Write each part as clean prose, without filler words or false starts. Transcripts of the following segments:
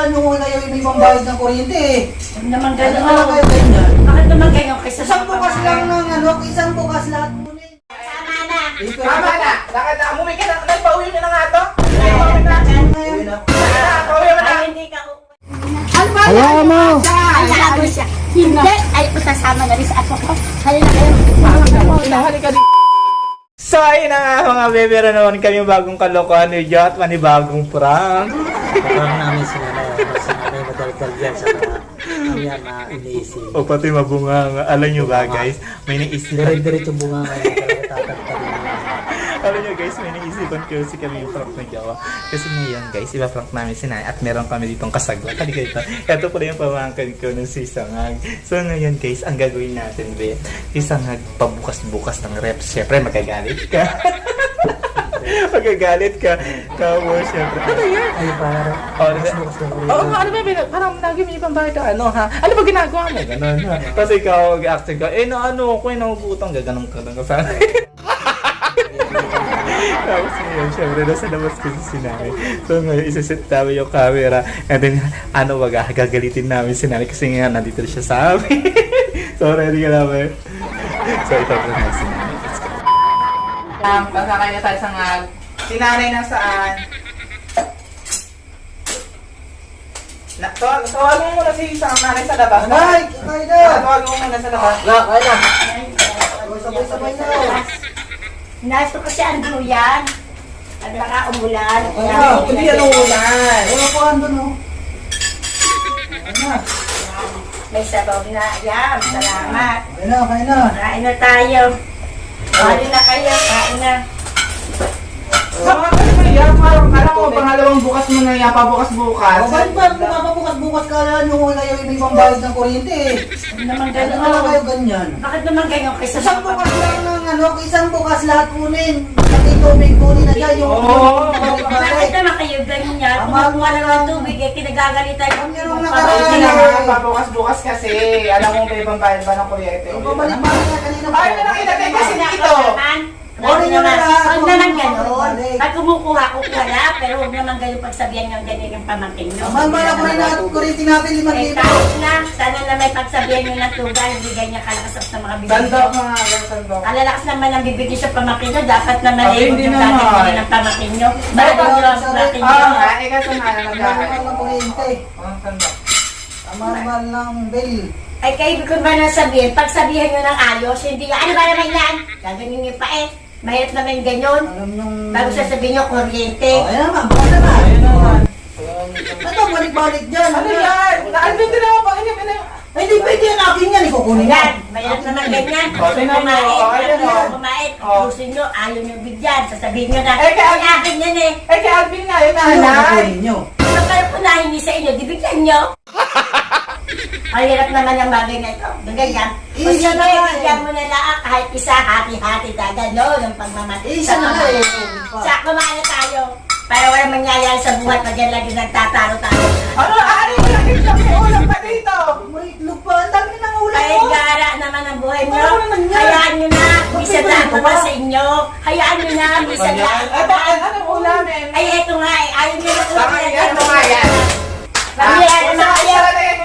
kailangan nyo kayo may pambayad ng kuryente eh. Huwag naman Ano gano'n. naman kayo ganyan? Bakit naman ganyan kaysa Isang bukas lang ng ano, isang bukas lahat muna eh. Tama na. Tama na! Lakad na! Umuwi ka na! Nagpauwi mo na nga to! Uwi na. Pauwi mo na! Ay, hindi ka Hayaan mo! Hayaan mo siya. Hindi. Ay, sasama na rin sa apo ko. Halina kayo. Halika dito! So ayun na nga mga bebe, naman kami bagong kalokohan ni Jo at manibagong prank. Parang namin sila na may madaldal dyan sa kanya na iniisip. O pati mabunga. Alam nyo ba guys, may naisipan. Dire-diretso bunga ngayon talaga tatagtagin namin. Alam nyo guys, may naisipan kasi kami yung prank na Jawa. Kasi ngayon guys, iba-prank namin si Nay at meron kami ditong kasagwa. Halika dito. Ito pala yung pamangkin ko ng si Sangag. So ngayon guys, ang gagawin natin be, si Sangag pabukas-bukas ng rep. Siyempre magagalit ka. Magagalit ka. Kawo, siyempre. Ano yan? Ay, parang bukas ng Oo, ano ba? Parang lagi may ibang bakit ano ha? Ano ba ginagawa mo? Ganon ha? Kasi ikaw, mag-acting ka, eh na ano, kung inangugutang, gaganong ka lang sana. Tapos ngayon, syempre, nasa labas kasi si Nanay. So ngayon, isisit namin yung camera. And then, ano ba, gagalitin namin si Nanay kasi nga, nandito siya sa amin. So, ready ka namin? So, ito po na si Nanay. Let's go. Pasakay na tayo sa ngag. Si Nanay nasaan? Tawagan mo muna si isang nanay sa labas. Nay, kayo na. Tawagan mo muna sa labas. Kaya na. Sabay-sabay na. Nasa ko si Andrew yan. At baka umulan. Hindi yan ulan. Wala po ando no. Kaya na. May sabaw na. Yan. Salamat. Kaya na, kaya na. Kain na tayo. Kain na kayo. Kain na. Ano ba yan? Parang ko, pangalawang bukas mo na yan, pabukas-bukas. O, bakit ba bukas-bukas kailangan nyo kayo may pambayad ng kuryente eh. Huwag naman Ano naman gano'n. kayo ganyan? Bakit naman ganyan kaysa Isang bukas lang ng ano, isang bukas lahat kunin. Pati tubig kunin na dyan yung... Oo. Bakit naman kayo ganyan? Kung makuha lang ng tubig, eh, kinagagalitan Ang meron yung nakaraan. Hindi pamangkin. naman, pabukas-bukas kasi. Alam mo ba ibang bayad ba ng kuryente? Babalik-balik na kanina Ay, na lang ilagay kasi dito. Huwag Kunin nyo na lahat. Huwag naman gano'n. Balik. Pag kumukuha, wala. Pero huwag naman gano'n pagsabihan nyo ganyan yung pamangkin nyo. Mahal-mahal ako rin natin kuryente natin Eh, 5,000. kahit na, sana na may pagsabihan nyo ng tugal, hindi ganyan kalakas sa mga bibig Sandok nyo. mga sandok. Kalalakas naman ang bibig nyo sa pamangkin nyo, dapat naman Ay, eh, huwag hindi yung naman. gagawin ng pamangkin nyo. Bakit Bakit? nyo ang pamangkin Oo nyo? nga, ikaw sa nga na Mahal-mahal ng kuryente. Sandok. Mahal-mahal ng bill. Ay, kayo ko ba nang sabihin, pag sabihan nyo ng ayos, hindi nga, ano ba naman yan? Gagawin nyo pa eh. Mahirap naman ganyan. Alam nyong... Bago sasabihin nyo, kuryente. Oh, ayan naman, bukas na. Ayun naman. Ito, balik-balik dyan. Ano yan? Naalbin din ako pang inip. Ay, hindi pwede yan. Akin yan. Ikukunin Yan, yan. mahirap naman ganyan. O, tingnan mo. O, ayun, o. Kumain, O. gusto nyo, ayaw nyo bigyan. Sasabihin nyo na, Eh, kaya- ay, akin yan eh. Eh, kay Alvin nga, yun Ano nanay. kukunin nyo? Kung kayo po nahingi sa inyo, di bigyan nyo. Ang hirap naman ang bagay na ito. Ganyan. O Isa sige, na nga eh. bigyan mo na lang kahit isa, hati-hati ka. Gano'n ang pagmamati. Isa na nga eh. Sa kumain na tayo. Para walang mangyayari sa buhay pag yan lagi nagtataro tayo. Ano? Ano yung lagi siya? May ulam pa dito. May itlog pa. Ang dami ng ulam Ay, mo. gara naman ang buhay nyo. Ano naman yan? Hayaan nyo na. Bisa Bakit lang ganito naman ba? sa inyo. Hayaan nyo na. Bisa lang. Eh, bakit? Anong ulamin? Ay, eto nga eh. Ayaw nyo na. Baka yan, mga yan. Mamaya naman kayo.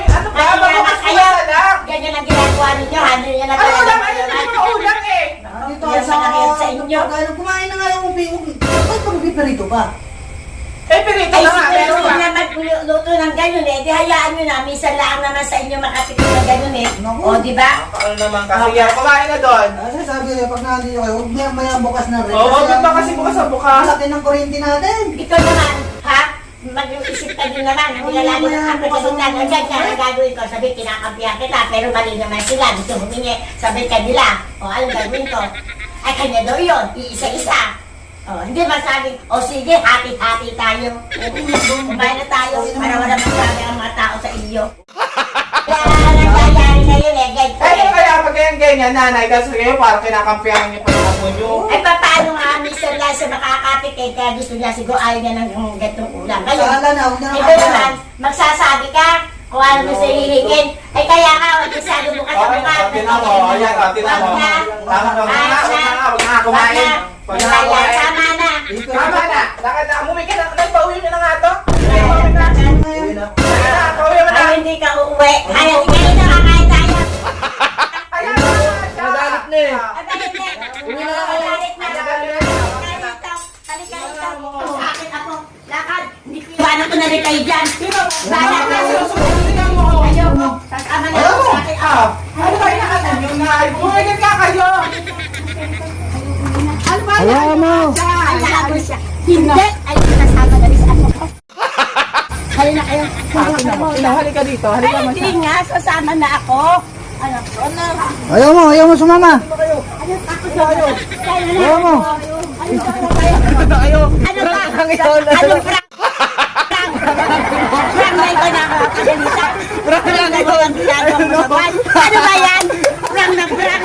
Ano ba? Mamaya naman Pabukas kayo. na lang. Ganyan ang ginagawa ninyo. Ano nyo na Ano talaga. ulam? Ano yung mga ulam eh? Dito Yan sa... manakit sa inyo. Pagkain, kumain na nga yung ubi. Ba't pag piperito pa? Eh, pirito Ay, na nga. siguro Meron kung ba? na magluto ng ganyan eh. Di hayaan nyo na. Minsan lang naman sa inyo makatikim na ganyan eh. Naku. O, di ba? Ano naman kasi yan? Kumain na doon. Kasi sabi ko, pag nandito kayo, huwag maya bukas na rin. Oo, ba't ba kasi bukas sa bukas? Ang laki ng kuryente natin. Ikaw naman, ha? Mag-isip ka din naman. Ang nilalagi ng kapatid na ganyan. Ang gagawin ko, sabi, kinakampihan kita. Pero mali naman sila. Gusto humingi. Sabi kanila, o anong gagawin ko? Ay, kanya daw yun. Iisa-isa. O, hindi masabing, o sige, hati-hati tayo. Kumain na tayo para wala masabi ang mga tao sa iyo. Kaya nangyayari na yun eh. Eh, Ganyan. kaya pag ganyan, nanay, kasi kayo parang kinakampihan niyo pa yung apo niyo. Ay, paano nga, Mr. Liza makakatikin kaya gusto niya siguro ayaw niya ng gantong ulam. Ngayon, Kala na, huwag na ito naman, magsasabi ka kung ano gusto hihingin. Ay, kaya nga, wag masyado bukas sa Okay, bukas. tinan mo. Ayan, tinan mo. Wag na. Tama na, wag na kumain. Wag na Kaya, kumain. tama na. Tama na. Lakad na. Umuwi ka na. Nagpauwi mo na nga to. Uwi na. rin kayo dyan. Bahala kayo. Ayaw mo. Sasama na ako sa akin. Ano ba yung nakatan yung naay? Bumagin ka kayo! Ano ba yung Alaabo siya. Hindi. Ay, kasama na rin sa ako ko. Halina kayo. Hali ka dito, hali ka Ay, hindi nga. Sasama na ako. Ano? Ayaw mo sumama. Ayaw mo. Ayaw! Ano ba? Anong prank? Prank na ito nakakasalita. Prank na ito ang ginagawa mo naman. Ano ba yan? Prank na prank.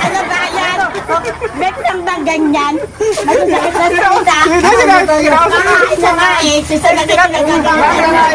Ano ba yan? Bet lang bang ganyan? Masasakit na salita. Isa nga eh. Susunod ito na gagawin.